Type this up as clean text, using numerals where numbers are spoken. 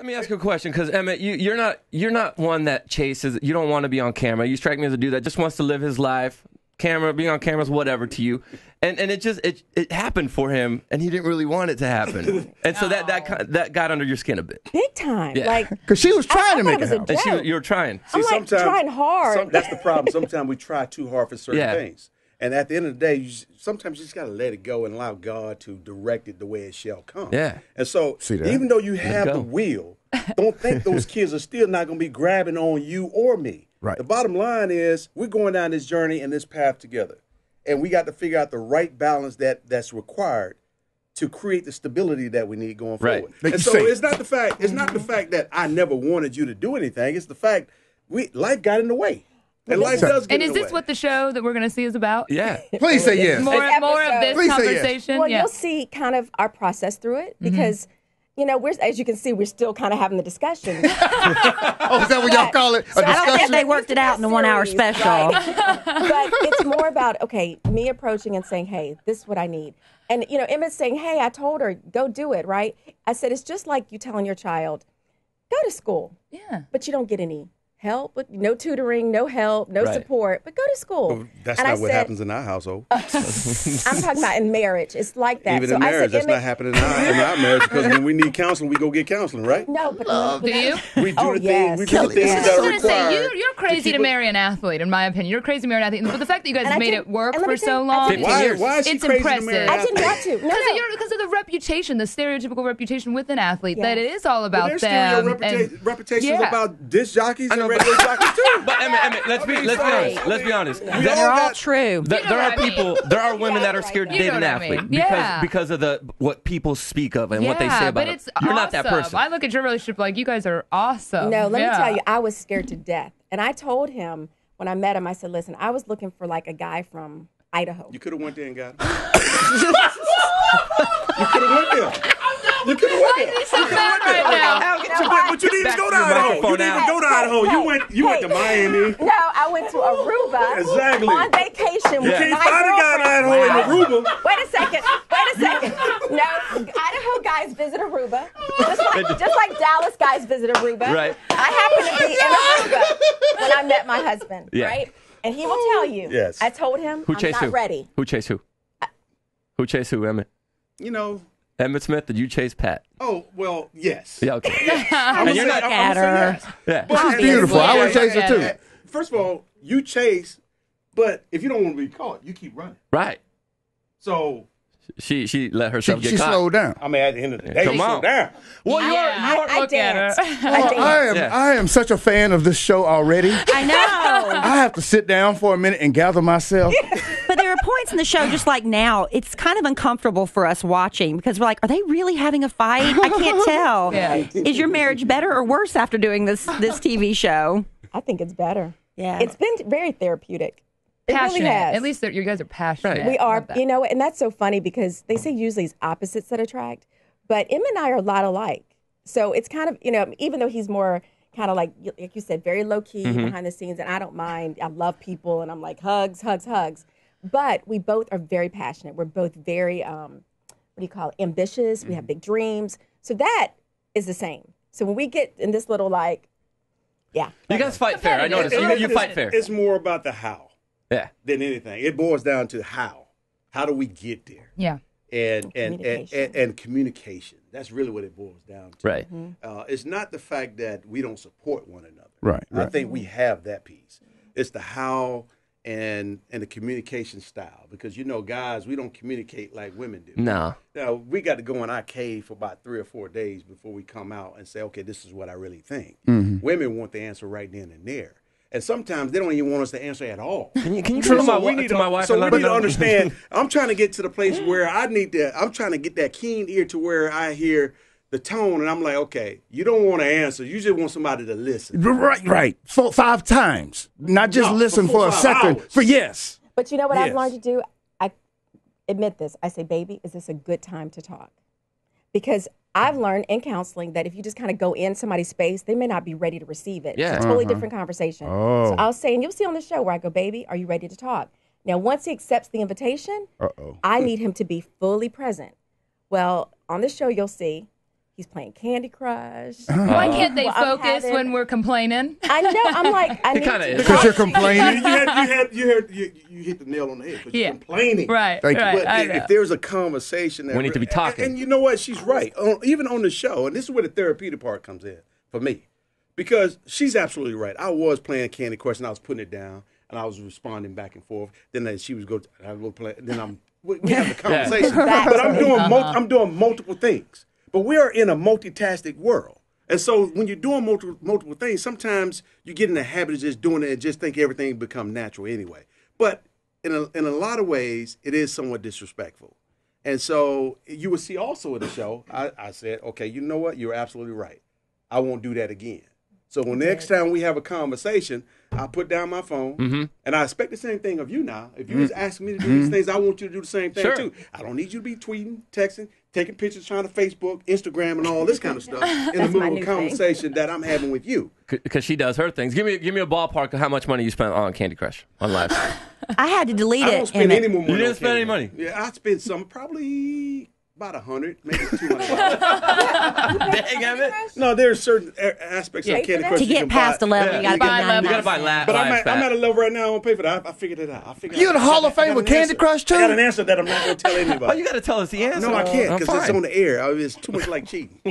Let me ask you a question, because Emmitt, you're not one that chases. You don't want to be on camera. You strike me as a dude that just wants to live his life. Camera, being on camera is whatever to you, and it happened for him, and he didn't really want it to happen, and so that got under your skin a bit, big time. Yeah. Like, because she was trying to make it happen. And you were trying. I'm like trying hard. That's the problem. Sometimes we try too hard for certain things, and at the end of the day, sometimes you just got to let it go and allow God to direct it the way it shall come. Yeah. And so, even though you have the will, don't think those kids are still not going to be grabbing on you or me. Right. The bottom line is we're going down this journey and this path together. And we got to figure out the right balance that's required to create the stability that we need going forward. And so it's not the fact that I never wanted you to do anything. It's the fact life got in the way. And life does get in the way. And is this what the show that we're going to see is about? Yeah. Please say yes. More of this Please say yes. conversation? Well, you'll see kind of our process through it because, as you can see, we're still kind of having the discussion. Oh, is that what y'all call it? A discussion? I don't think they worked it out in the 1 hour special. Right? But it's more about, me approaching and saying, hey, this is what I need. And, Emmitt's saying, hey, I told her, go do it, right? I said, it's just like you telling your child, go to school. Yeah. But you don't get any help, no tutoring, no help, no support, but go to school. Well, that's not what happens in our household. I'm talking about in marriage. It's like that. Even in marriage, that's not happening in our marriage because when we need counseling, we go get counseling, right? No, but do you? We do the things. We do the things that I are was going to say, required. you're crazy to marry an athlete, in my opinion. You're crazy to marry an athlete. But the fact that you guys have made it work for so long, why is she it's crazy impressive. to marry an I athlete? didn't want to. Because of the reputation, the stereotypical reputation with an athlete, that it is all about There's them. still reputations about disc jockeys and radio jockeys too. But Emmitt, let's be honest. Let's be honest. They're all true. There are women that are scared to date an athlete because of what people speak of and what they say about it. You're not that person. I look at your relationship like you guys are awesome. No, let me tell you, I was scared to death. And I told him when I met him, I said, listen, I was looking for like a guy from Idaho. You could have went there and got him. You could have went there. You could have went there. He's so mad right now. But you didn't even go to Idaho. You didn't even go to Idaho. You went to Miami. No, I went to Aruba on vacation with You can't my find a guy in Idaho in Aruba. Wait a second. No, Idaho guys visit Aruba. Just like Dallas guys visit Aruba. Right. I happened to be in Aruba when I met my husband, right? And he will tell you. Yes. I told him Who I'm chased not who? ready. Who chased who? Who chased who, Emmitt? Emmitt Smith, did you chase Pat? Oh, well, yes. Yeah, okay. And you're not at her. Yeah. But she's beautiful. I would chase her too. First of all, you chase, but if you don't want to be caught, you keep running. Right. So she let herself get She caught. slowed down. I mean, at the end of the day, Come on. slow down. Well, I Look at her. danced. I am such a fan of this show already. I know. I have to sit down for a minute and gather myself. But there are points in the show, just like now, it's kind of uncomfortable for us watching because we're like, are they really having a fight? I can't tell. Is your marriage better or worse after doing this TV show? I think it's better. Yeah. It's been very therapeutic. It Passionate. really has. At least you guys are passionate. Right. We are, Love that. and that's so funny because they say usually it's opposites that attract, but Emma and I are a lot alike. So it's kind of, even though he's more kind of like you said, very low key behind the scenes, and I don't mind. I love people, and I'm like hugs. But we both are very passionate. We're both very, ambitious. We have big dreams. So that is the same. So when we get in this little You guys fight fair. I noticed. You fight fair. It's more about the how than anything. It boils down to how. How do we get there? Yeah. And communication. That's really what it boils down to. Right. It's not the fact that we don't support one another. Right. I think we have that piece. It's the how and the communication style. Because, guys, we don't communicate like women do. No. Now, we got to go in our cave for about 3 or 4 days before we come out and say, okay, this is what I really think. Women want the answer right then and there. And sometimes they don't even want us to answer at all. Can you tell my wife? So we need to understand. I'm trying to get to the place where I'm trying to get that keen ear to where I hear the tone, and I'm like, okay, you don't want to answer. You just want somebody to listen. Right. 4, 5 times. Not just listen for a second. hours. For yes. But you know what I've learned to do? I admit this. I say, baby, is this a good time to talk? Because I've learned in counseling that if you just kind of go in somebody's space, they may not be ready to receive it. Yeah. It's a totally different conversation. Oh. So I'll say, and you'll see on the show where I go, baby, are you ready to talk? Now, once he accepts the invitation, I need him to be fully present. Well, on the show, you'll see He's playing Candy Crush. Why can't they focus when we're complaining? I know. I'm like, I need kinda to. Because you're complaining. You hit the nail on the head. Because you're complaining. Right. Thank you. Right. But if there's a conversation, that We need to be talking. And you know what? She's right. Even on the show, and this is where the therapeutic part comes in for me, because she's absolutely right. I was playing Candy Crush and I was putting it down and I was responding back and forth. Then she was I go play. Then we have the conversation. But I'm doing multiple things. But we are in a multitasking world. And so when you're doing multiple things, sometimes you get in the habit of just doing it and just think everything become natural anyway. But in a lot of ways, it is somewhat disrespectful. And so you will see also in the show, I said, okay, you know what? You're absolutely right. I won't do that again. So when next time we have a conversation, I put down my phone, and I expect the same thing of you now. If you just ask me to do these things, I want you to do the same thing too. I don't need you to be tweeting, texting, taking pictures, trying to Facebook, Instagram, and all this kind of stuff in the middle of a conversation that I'm having with you. Because she does her things. Give me a ballpark of how much money you spent on Candy Crush on live. I had to delete it. I don't spend any more money. You didn't spend any money? Yeah, I spent some, probably about 100, maybe $200. Dang, Emmitt. No, there's certain aspects of Candy Crush To get past the level, you got to buy You got to buy live. But I'm at a level right now. I don't pay for that. I figured it out. You in the Hall of Fame with Candy Crush too? I got an answer that I'm not going to tell anybody. Oh, you got to tell us the answer. No, I can't because it's on the air. It's too much like cheating.